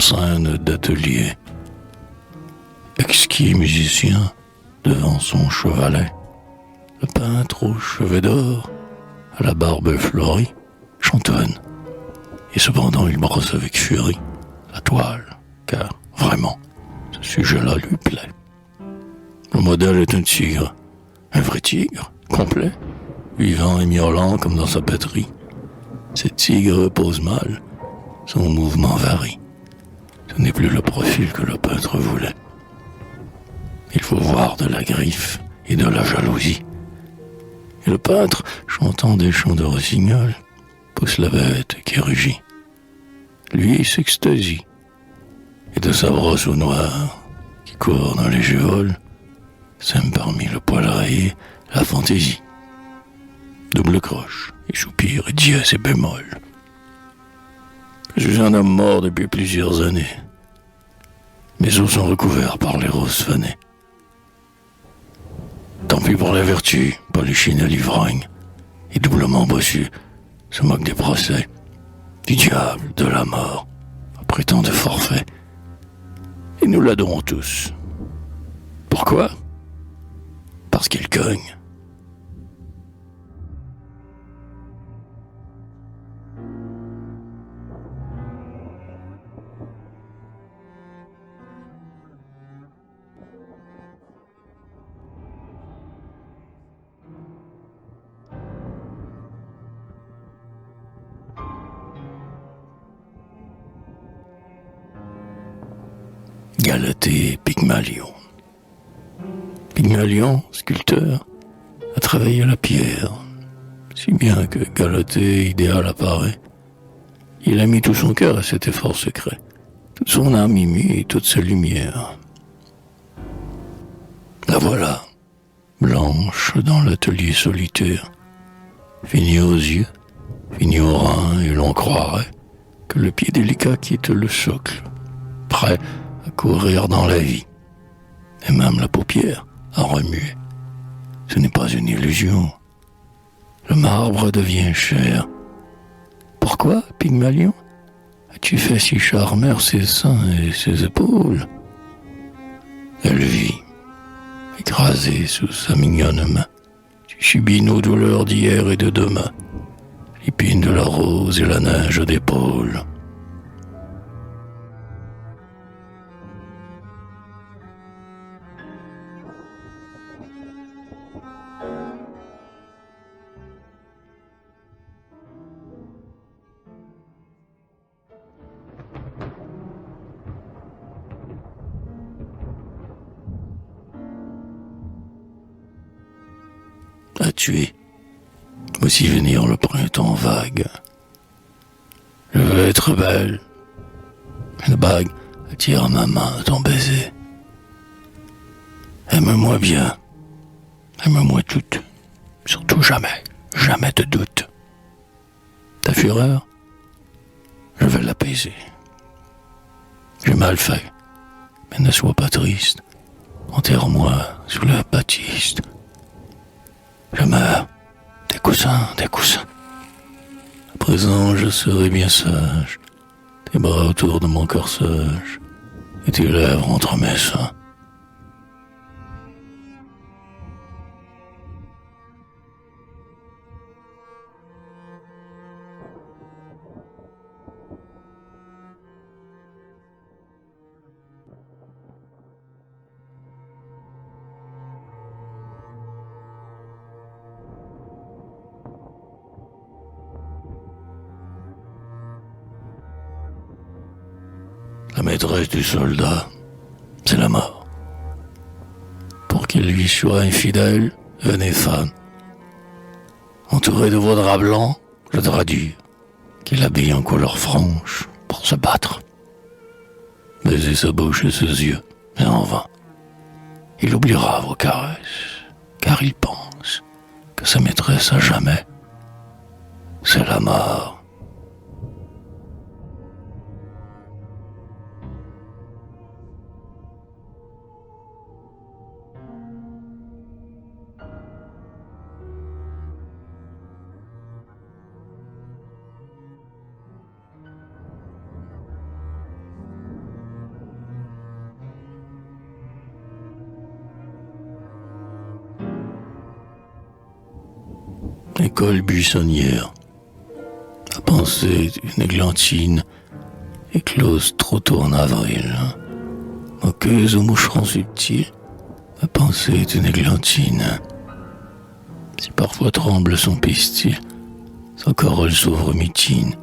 scène d'atelier. Exquis musicien devant son chevalet, le peintre aux cheveux d'or, à la barbe fleurie, chantonne. Et cependant il brosse avec furie la toile, car vraiment, ce sujet-là lui plaît. Le modèle est un tigre, un vrai tigre, complet, vivant et miaulant comme dans sa patrie. Ce tigre pose mal, son mouvement varie. Ce n'est plus le profil que le peintre voulait. Il faut voir de la griffe et de la jalousie. Et le peintre, chantant des chants de rossignol, pousse la bête qui rugit. Lui s'extasie, et de sa brosse au noir, qui court dans les géoles, sème parmi le poil rayé la fantaisie. Double croche, et soupir, et dièse et bémol. Je suis un homme mort depuis plusieurs années. Mes os sont recouverts par les roses fanées. Tant pis pour la vertu, Polychine et l'ivrogne, et doublement bossu, se moque des procès, du diable, de la mort, après tant de forfaits. Et nous l'adorons tous. Pourquoi ? Parce qu'il cogne. Galatée Pygmalion. Pygmalion, sculpteur, a travaillé la pierre, si bien que Galatée idéal apparaît. Il a mis tout son cœur à cet effort secret, toute son âme y mit et toute sa lumière. La voilà, blanche dans l'atelier solitaire, finie aux yeux, finie aux reins, et l'on croirait que le pied délicat quitte le socle, prêt à courir dans la vie, et même la paupière à remuer. Ce n'est pas une illusion. Le marbre devient chair. Pourquoi, Pygmalion, as-tu fait si charmeur ses seins et ses épaules ? Elle vit, écrasée sous sa mignonne main. Tu subis nos douleurs d'hier et de demain, l'épine de la rose et la neige d'épaule. À tuer. Voici venir le printemps vague. Je veux être belle. Une bague attire ma main à ton baiser. Aime-moi bien. Aime-moi toute. Surtout jamais, jamais de doute. Ta fureur, je vais l'apaiser. J'ai mal fait, mais ne sois pas triste. Enterre-moi sous la batiste. Je meurs. Des coussins, des coussins. À présent, je serai bien sage. Tes bras autour de mon corsage et tes lèvres entre mes seins. La maîtresse du soldat, c'est la mort. Pour qu'il lui soit infidèle, venez fan. Entouré de vos draps blancs, le drap dur, qu'il habille en couleur franche pour se battre. Baiser sa bouche et ses yeux, mais en vain. Il oubliera vos caresses, car il pense que sa maîtresse à jamais, c'est la mort. école buissonnière. La pensée d'une églantine éclose trop tôt en avril. Moqueuse aux moucherons subtils, la pensée d'une églantine. Si parfois tremble son pistil, sa corolle s'ouvre mutine.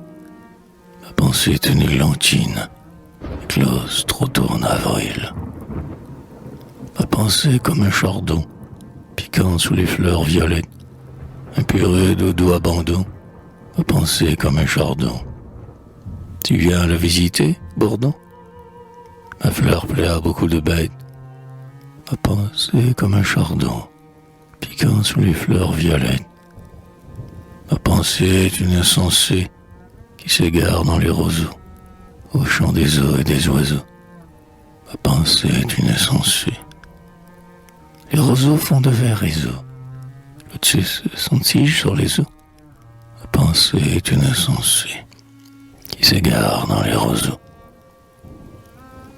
La pensée d'une églantine éclose trop tôt en avril. Ma pensée comme un chardon, piquant sous les fleurs violettes, un purée de doux abandon. Ma pensée comme un chardon. Tu viens le visiter, Bourdon? Ma fleur plaît à beaucoup de bêtes. Ma pensée comme un chardon, piquant sous les fleurs violettes. Ma pensée est une insensée qui s'égare dans les roseaux, au chant des eaux et des oiseaux. Ma pensée est une insensée. Les roseaux font de verts réseaux. Lotus son tige sur les eaux. Ma pensée est une insensée qui s'égare dans les roseaux.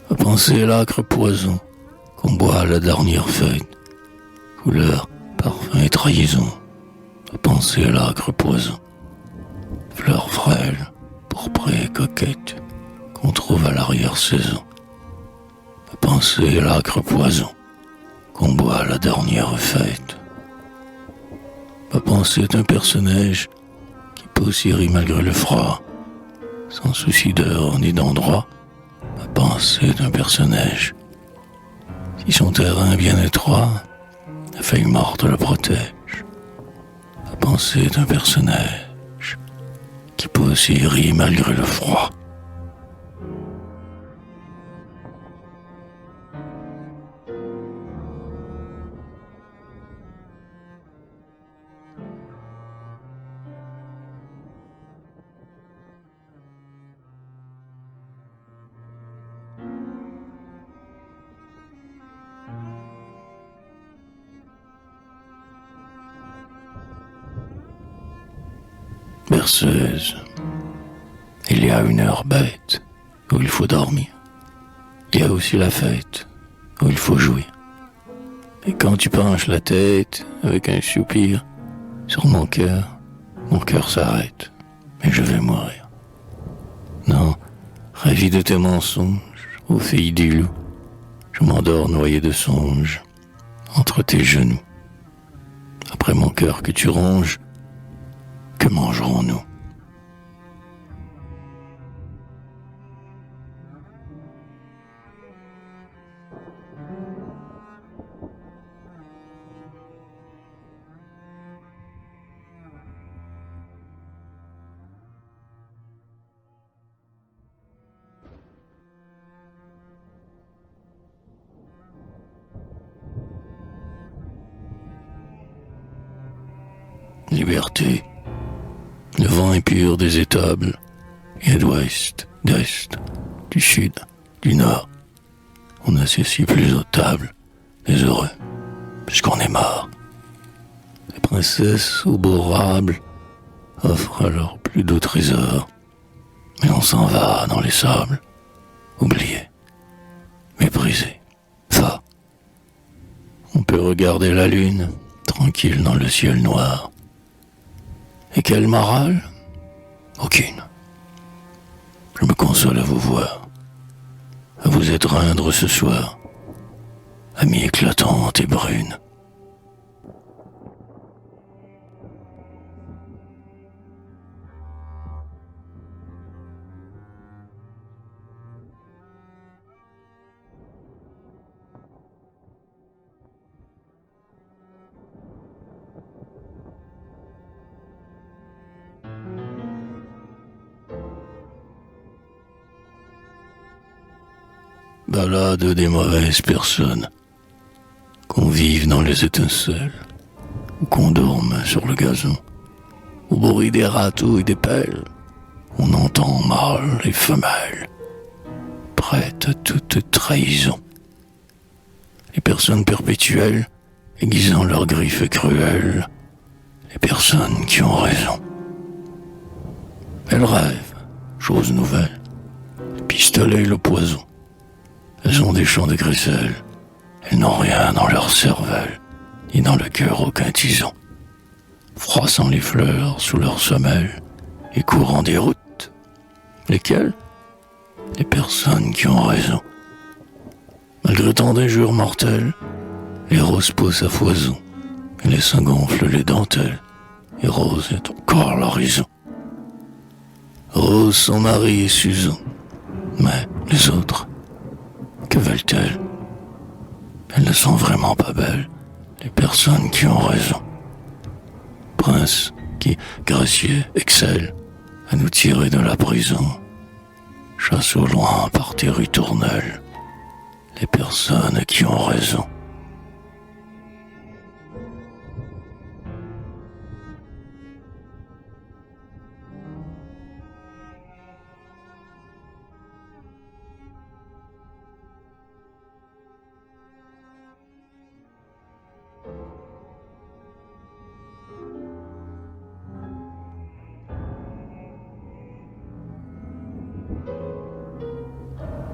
Ma pensée est l'âcre poison qu'on boit à la dernière fête. Couleur, parfum et trahison. Ma pensée est l'âcre poison. Fleur frêle, pourprée et coquette qu'on trouve à l'arrière-saison. Ma pensée est l'âcre poison qu'on boit à la dernière fête. Ma pensée est un personnage qui pousse et rit malgré le froid, sans souci d'heure ni d'endroit. Ma pensée est un personnage si son terrain bien étroit, la feuille morte le protège. Ma pensée est un personnage qui pousse et rit malgré le froid. Berceuse, il y a une heure bête où il faut dormir. Il y a aussi la fête où il faut jouir. Et quand tu penches la tête avec un soupir sur mon cœur s'arrête, mais je vais mourir. Non, ravi de tes mensonges, ô fille du loup, je m'endors noyé de songes entre tes genoux. Après mon cœur que tu ronges, que mangerons-nous? Liberté. Le vent est pur des étables, et d'ouest, d'est, du sud, du nord. On ne s'assied plus aux tables, les heureux, puisqu'on est mort. Les princesses aux beaux rables offrent alors plus de trésors, mais on s'en va dans les sables, oublié, méprisé, fat. On peut regarder la lune, tranquille dans le ciel noir. Et quelle morale? Aucune. Je me console à vous voir, à vous étreindre ce soir, amie éclatante et brune. Balade des mauvaises personnes, qu'on vive dans les étincelles, ou qu'on dorme sur le gazon, au bruit des râteaux et des pelles, on entend mâles et femelles, prêtes à toute trahison. Les personnes perpétuelles, aiguisant leurs griffes cruelles, les personnes qui ont raison. Elles rêvent, chose nouvelle, le pistolet et le poison. Elles ont des champs de crécelle, elles n'ont rien dans leur cervelle, ni dans le cœur aucun tison. froissant les fleurs sous leurs semelles et courant des routes. Lesquelles? Les personnes qui ont raison. Malgré tant d'injures mortelles, les roses poussent à foison, et les seins gonflent les dentelles, et Rose est encore l'horizon. Rose, son mari et Susan, mais les autres, que veulent-elles? Elles ne sont vraiment pas belles, les personnes qui ont raison. Prince qui, gracieux, excelle à nous tirer de la prison, chasse au loin par tes ritournelles les personnes qui ont raison.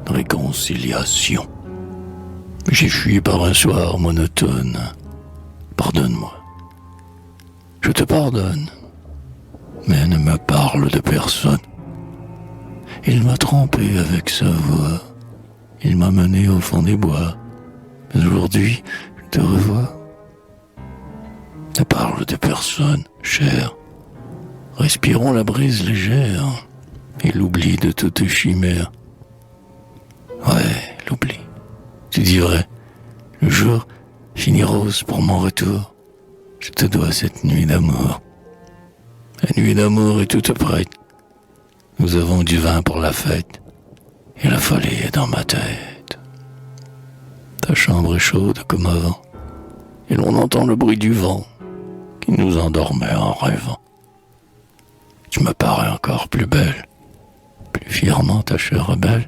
Réconciliation. J'ai fui par un soir monotone. Pardonne-moi. Je te pardonne, mais ne me parle de personne. Il m'a trompé avec sa voix. Il m'a mené au fond des bois. Mais aujourd'hui, je te revois. Ne parle de personne, cher. Respirons la brise légère et l'oubli de toute chimère. Ouais, l'oubli. Tu dis vrai. Le jour finit rose pour mon retour. Je te dois cette nuit d'amour. La nuit d'amour est toute prête. Nous avons du vin pour la fête. Et la folie est dans ma tête. Ta chambre est chaude comme avant. Et l'on entend le bruit du vent qui nous endormait en rêvant. Tu me parais encore plus belle. Plus fièrement ta chair rebelle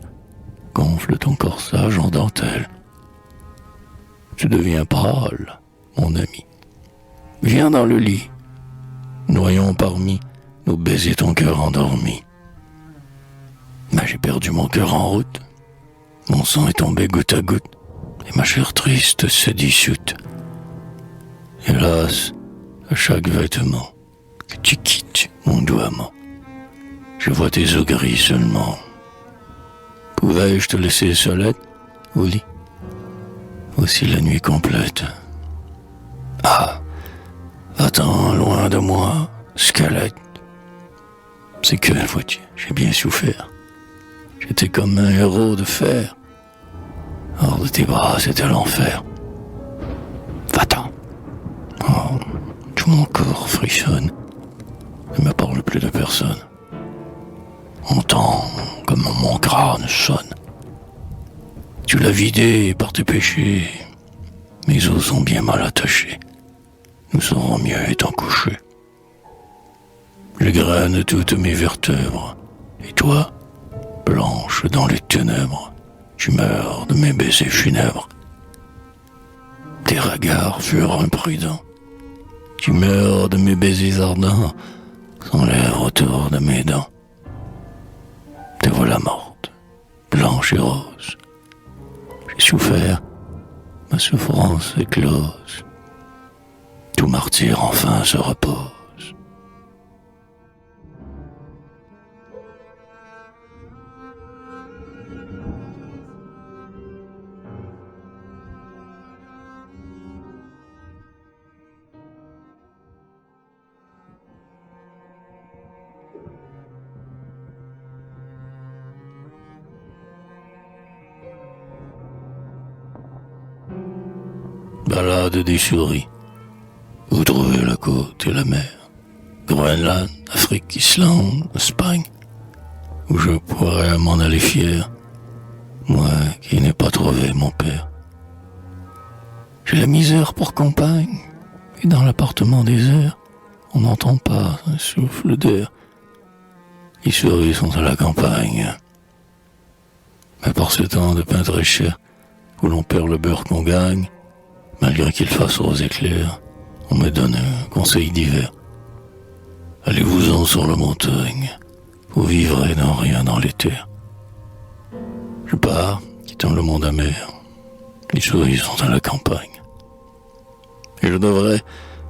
gonfle ton corsage en dentelle. Tu deviens pâle, mon ami. Viens dans le lit. Noyons parmi nos baisers ton cœur endormi. Mais j'ai perdu mon cœur en route. Mon sang est tombé goutte à goutte. Et ma chair triste se dissoute. Hélas, à chaque vêtement que tu quittes mon doux amant, je vois tes os gris seulement. Pouvais-je te laisser seulette au lit? Aussi la nuit complète. Ah, va-t'en loin de moi, squelette. C'est que, vois-tu, j'ai bien souffert. J'étais comme un héros de fer. Hors de tes bras, c'était l'enfer. Va-t'en. Oh, tout mon corps frissonne. Ne me parle plus de personne. Entends comme mon crâne sonne. Tu l'as vidé par tes péchés. Mes os sont bien mal attachés. Nous serons mieux étant couchés. Je graine toutes mes vertèbres. Et toi, blanche dans les ténèbres, tu meurs de mes baisers funèbres. Tes regards furent imprudents. Tu meurs de mes baisers ardents, sans l'air autour de mes dents. Te voilà morte, blanche et rose. J'ai souffert, ma souffrance est close. Tout martyr enfin se repose. Balade des souris. Vous trouvez la côte et la mer. Groenland, Afrique, Islande, Espagne. Où je pourrais m'en aller fier. Moi qui n'ai pas trouvé mon père. J'ai la misère pour compagne. Et dans l'appartement désert, on n'entend pas un souffle d'air. Les souris sont à la campagne. Mais par ce temps de pain très cher, où l'on perd le beurre qu'on gagne, malgré qu'il fasse rose éclair, on me donne un conseil d'hiver. Allez-vous-en sur la montagne, vous vivrez dans rien dans les terres. Je pars, quittant le monde amer, les souris sont à la campagne. Et je devrais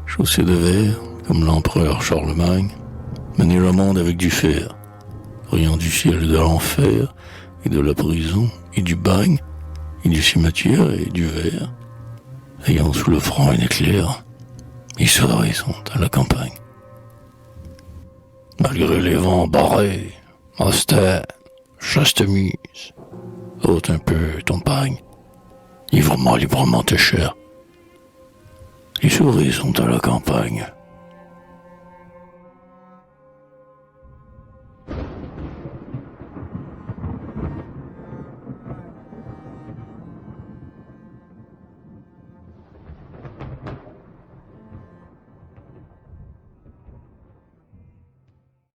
chaussés de verre, comme l'empereur Charlemagne, mener le monde avec du fer, riant du ciel et de l'enfer, et de la prison, et du bagne, et du cimetière, et du verre, ayant sous le front un éclair, ils soirées sont à la campagne. Malgré les vents barrés, austère, chaste mise, ôte un peu ton pagne, librement tes chairs. Les souris sont à la campagne.